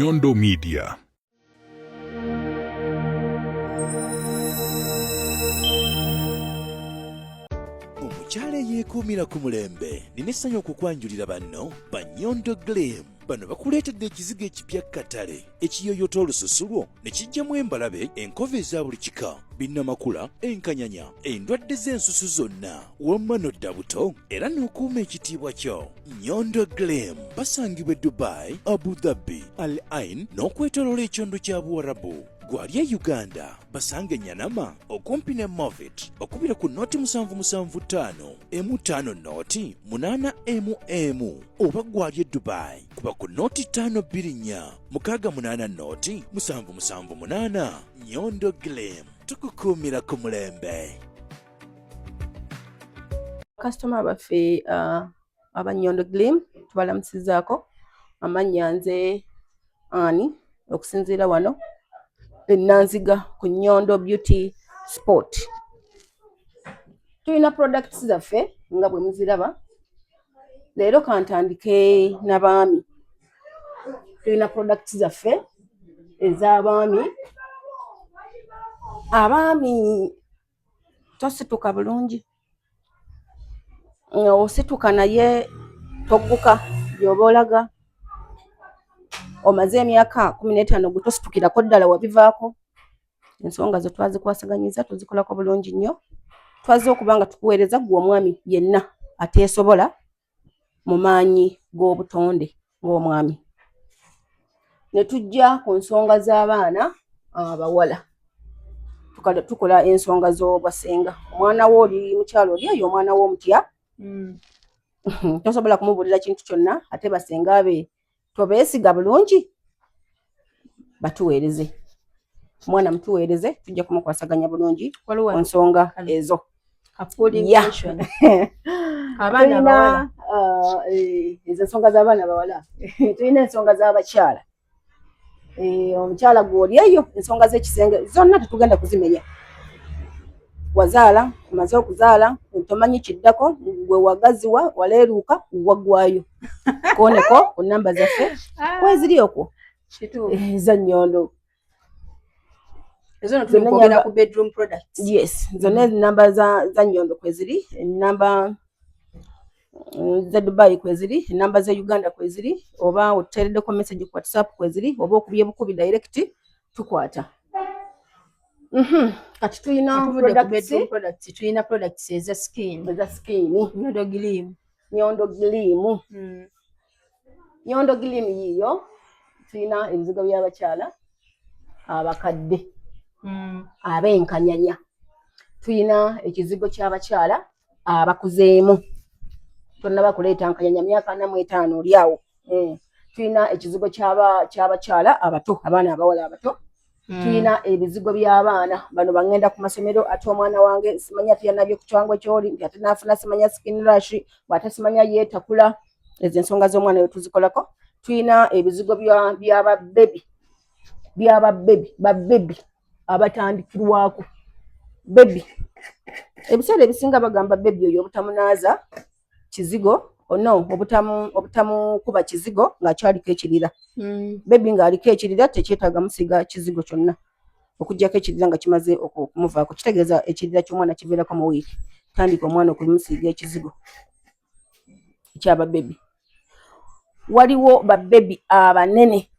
Nyondo Media. Omukyala yeekuumira ku mulembe nina essanyu okukwanjulira banno ba Nyondo Gleam. Bano bakuleetedde ekizigo ekipya katale ekiyoyota olususu lwo ne kijjamu embalabe, enkova eza buli kika, binnamakula, enkanyanya, endwadde z'ensusu zonna, wamma n'odda buto era n'okuuma ekitiibwa kyo. Nyondo Gleam basangibwa e Dubai, Abu Dhabi, Al Ain n'okwetooloola ekyondo kya Buwarabu. Gwali e Uganda basange Nyanama okumpi ne Movit okubira ku noti 775 M5 noti 8 oba gwali e Dubai kuba ku noti 524 680 noti 778. Nyondo Gleam tukukuumira ku mulembe. Customer baffe aba Nyondo Gleam tubalamusizaako. Amannya nze Ani okusinziira wano Nanziga ku Nyondo Beauty Sport. Tulina products zaffe nga bwe muziraba. Leero kantandike n'abaami. Tulina products zaffe ez'abaami. Abaami tosituka bulungi. Osituka naye togguka byoba olaga. Omaze emyaka 15 gutositukirako ddala wabivaako. Ensonga zo twazikwasaganyiza tuzikolako bulungi nnyo. Twaze okubanga tukuweereza gwe omwami yenna ateesobola mu maanyi g'obutonde ng'omwami. Ne tujja ku nsonga z'abaana abawala. Tukola ensonga z'obwasenga. Omwana wo oli mukyalo oli ayo omwana wo omutya. Tosobola kumubuulira kintu kyonna ate basenga be tobeesiga bulungi batuweereze. Omwana mutuweereze tujja kumukwasaganya bulungi ku nsonga ezo. Abaana abawala. Ezo ensonga z'abaana abawala. Tulina ensonga z'abakyala. Omukyala gw'oli eyo ensonga z'ekisenge zonna tetugenda kuzimenya. Wazaala, omaze okuzaala, tomanyi kiddako, gwe wagaziwa, waleeruuka, waggwayo. Kooneko ku nnamba zaffe kweziri okwo. Eza Nyondo. Ezo tulikwogera ku bedroom products. Yes, zonna ennamba za Nyondo kweziri, ennamba za Dubai kweziri, ennamba za Uganda kweziri, oba otuteereddeko message ku WhatsApp kweziri, oba okubye bukubi direct tukwata. Kati tulina products, tulina products eza skin. Nyondo Gleam. Nyondo Gleam. Nyondo Gleam yiyo tulina ebizigo by'abakyala abakadde. Ab'enkanyanya. Tulina ekizigo ky'abakyala abakuzeemu. Tonnaba kuleeta nkanyanya myaka 45 oli awo. Tulina ekizigo ky'abakyala abato, abaana abawala abato. Tulina ebizigo by'abaana bano bangenda ku masomero ate omwana wange simanya tuyanabye ku kyangu ky'oli ate naafuna simanya skin rash bw'ate simanya yeetakula. Ezo ensonga z'omwana yo tuzikolako. Tulina ebizigo babebi abatandikirwako. Bebi ebiseera ebisinga bagamba bebi oyo obutamunaaza kizigo obutamu kuba kizigo ng'akyaliko ekirira. Bebi ng'aliko ekirira tekyetaaga musiga kizigo kyonna okuggyako ekirira nga kimaze okumuvaako. Kitegeeza ekirira ky'omwana kiviirako mu wiiki. Tandika omwana okumusiiga ekizigo eky'ababebi. Waliwo babebi abanene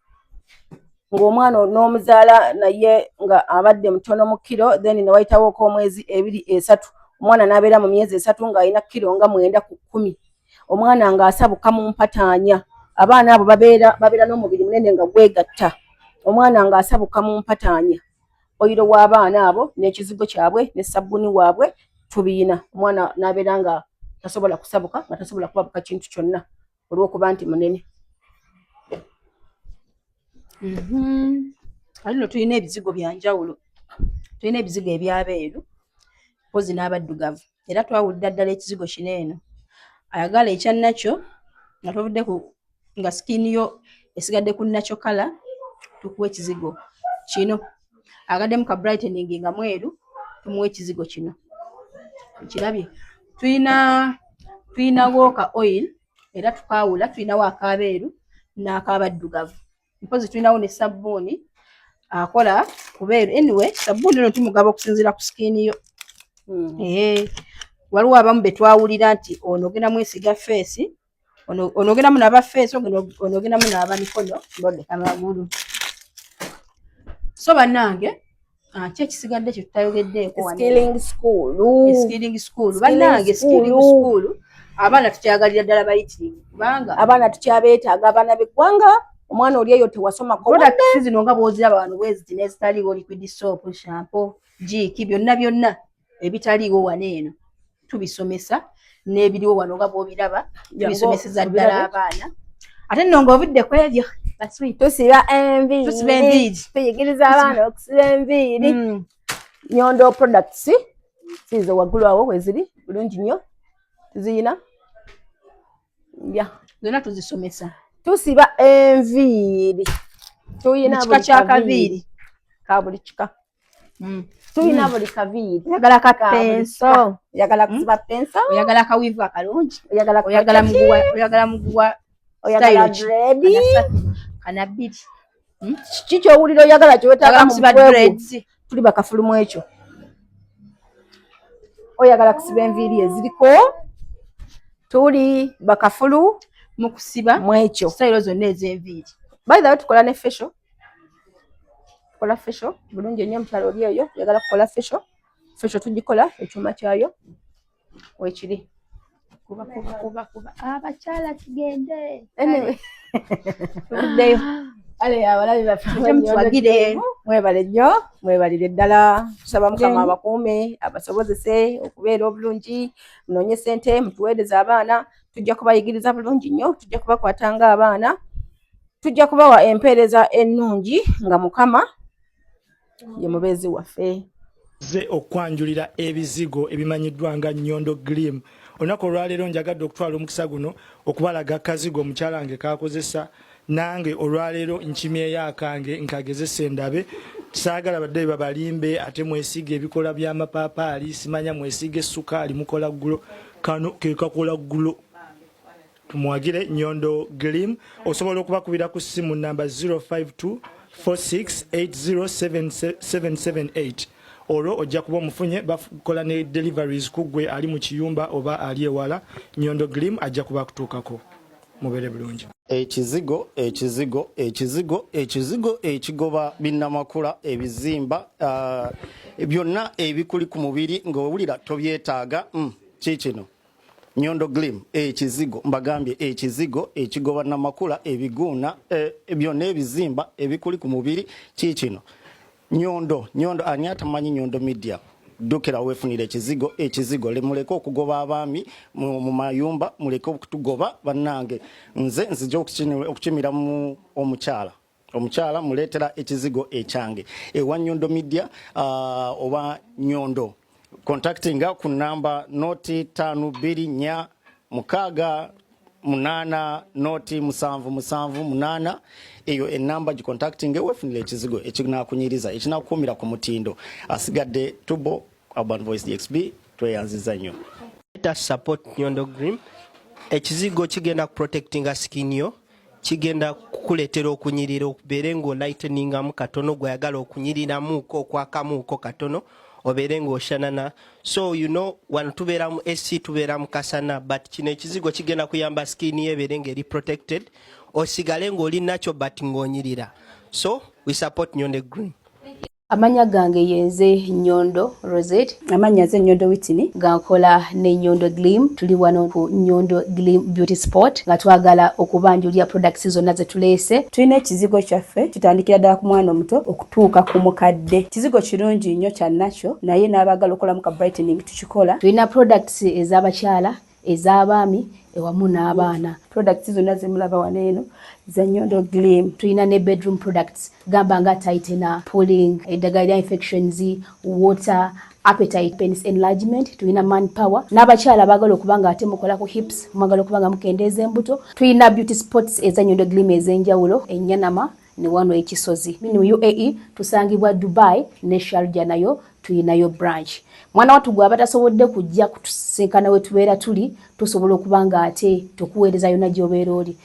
ng'omwana n'omuzaala naye nga abadde mutono mu kiro then ne wayitawooko omwezi 2-3 omwana n'abeera mu myezi 3 ng'alina kiro nga 9 ku 10. Omwana ng'asabuka mu mpataanya. Abaana abo babeera n'omubiri munene nga gwegatta. Omwana ng'asabuka mu mpataanya. Oyiro w'abaana abo n'ekizigo kyabwe ne sabbuuni waabwe tubiina. Omwana n'abeera nga tasobola kusabuka nga tasobola kubabuka kintu kyonna olw'okuba nti munene. Alino tulina ebizigo bya njawulo. Tulina ebizigo ebyabeeru mpozi n'abaddugavu. Era twawulira ddala ekizigo kino eno. Ayagala ekyannakyo nga tovudde nga skin yo esigadde ku nakyo kala tukuwa ekizigo kino. Agaddemu ka brightening nga mweru tumuwa ekizigo kino. Kirabye. Tulinawo ka oil era tukaawula. Tulinawo akaabeeru n'akabaddugavu. mpozi tulinawo ne sabbuuni akola kubeera anyway sabbuuni no tumugaba okusinziira ku skin yo waliwo abamu betwawulira nti ono ogenda mwesiga face ono ogendamu n'aba face ono ogendamu n'aba mikono bodeka magulu so bannange kyekisigadde kye tutayogeddeeko skilling school bannange skilling school abaana tukyagalira ddala bayitirivu kubanga abaana tukyabeetaaga abaana b'eggwanga omwana oli eyo tewasomako products zino nga bw'oziraba wano bweziti n'ezitaliiwo liquid soap shampoo jiki byonna ebitaliiwo wano eno tubisomesa n'ebiriwo wano nga bw'obiraba tubisomeseza ddala abaana ate nno ng'obudde ku ebyo tusiba enviiri tuyigiriza abaana okusiba enviiri Nyondo products ziizo waggulu awo weziri bulungi nnyo tuziyina zonna tuzisomesa tusiba enviiri tuyina buli kaviiri ka buli kika tuyina buli kaviiri oyagala ka penso oyagala kusiba penso oyagala akawiivu akalungi oyagala muguwa oyagala dreadi kana bbiri kiki kyowulira oyagala kyewetaaga mu dreads tuli bakafulumu ekyo oyagala kusiba enviiri eziriko tuli bakafulu mu kusiba mu ekyo style zonna ez'enviiri by the way tukola ne facial tukola facial bulungi nnyo omukyalo oli eyo oyagala kukola facial tugikola ekyuma kyayo wekiri kuba abakyala tugende anyway tuddeyo ale abalabi baffe mwebale nnyo mwebalire ddala tusaba mukama abakuume abasobozese okubeera obulungi munoonye ssente mutuweereza abaana tujja kubayigiriza bulungi nnyo tujja kubakwatanga abaana tujja kubawa empeereza ennungi nga mukama ye mubeezi waffe ze okwanjulira ebizigo ebimanyiddwa nga Nyondo Glim olunaku olwaleero njagadde okutwala omukisa guno okubalaga akazigo omukyala wange kakozesa nange olwaleero nkimyeyo akange nkagezesa endabe saagala badde babalimbe ate mwesiga ebikola by'amapaapaali simanya mwesiga essukaali mukola ggulo kano ke kakola ggulo tumwagire Nyondo Glim osobola okubakubira ku ssimu namba 052 46807778 olwo ojja kuba omufunye bakola ne deliveries kuggwe ali mu kiyumba oba ali ewala Nyondo Glim ajja kuba kutuukako mubere bulungi ekizigo ekigoba binnamakula ebizimba byonna ebikuli ku mubiri ng'owulira tobyetaaga kikino Nyondo Glim ekizigo mbagambye ekizigo ekigoba namakula ebiguuna byonna ebizimba ebikuli ku mubiri kikino Nyondo ani atamanyi Nyondo Media dokera wefunire ekizigo lemuleke okugoba abaami mu mayumba muleke okutugoba bannange nzija okukimira mu omukyala muleetera ekizigo ekyange ewa Nyondo Media oba Nyondo contactinga ku namba noti 524 6 8 noti 778 eyo enamba gicontacting wefunire ekizigo ekinakunyiriza ekinakukumira ku mutindo asigadde tubo Urban Voice DXB tweyanziza nnyo let support Nyondo Glim ekizigo kigenda protectinga skin yo kigenda kukuletera okunyirira okubeere ng'olighteningamu katono gwayagala okunyiriramuuko okwakamuuko katono obeere ng'oshanana so you know wano tubeera mu AC tubeera mu kasana but kino ekizigo kigenda kuyamba skin ye ebeere ng'eri protected osigale ng'oli nakyo but ng'onyirira so we support Nyondo Glim. Amanya gange yenze Nyondo Rosette amanya ze Nyondo Witini gankola ne Nyondo Glim tuli wano ku Nyondo Glim Beauty Sport nga twagala okubanjulira products zonna ze tuleese tulina ekizigo kyaffe kitandikira ddala ku mwana omuto okutuuka ku mukadde kizigo kirungi nnyo kya nakyo naye n'abagala okolamu ka brightening tukikola tulina products ez'abakyala ez'abaami ewamu n'abaana products zonna zemulaba wano eno za Nyondo Glim tulina ne bedroom products gamba nga tightener pulling eddagala lya infections water appetite penis enlargement tulina manpower n'abakyala abagala okubanga ate mukola ku hips mwagala okubanga mukendeeza embuto tulina beauty spots eza Nyondo Glim ez'enjawulo enyanama ne wano ekisozi mu UAE tusangibwa Dubai ne Sharjah nayo tulinayo branch mwana watu gwe abatasobodde kujja kutusinkana we tubeera tuli tusobola okubanga ate tukuweereza yonna gy'obeera oli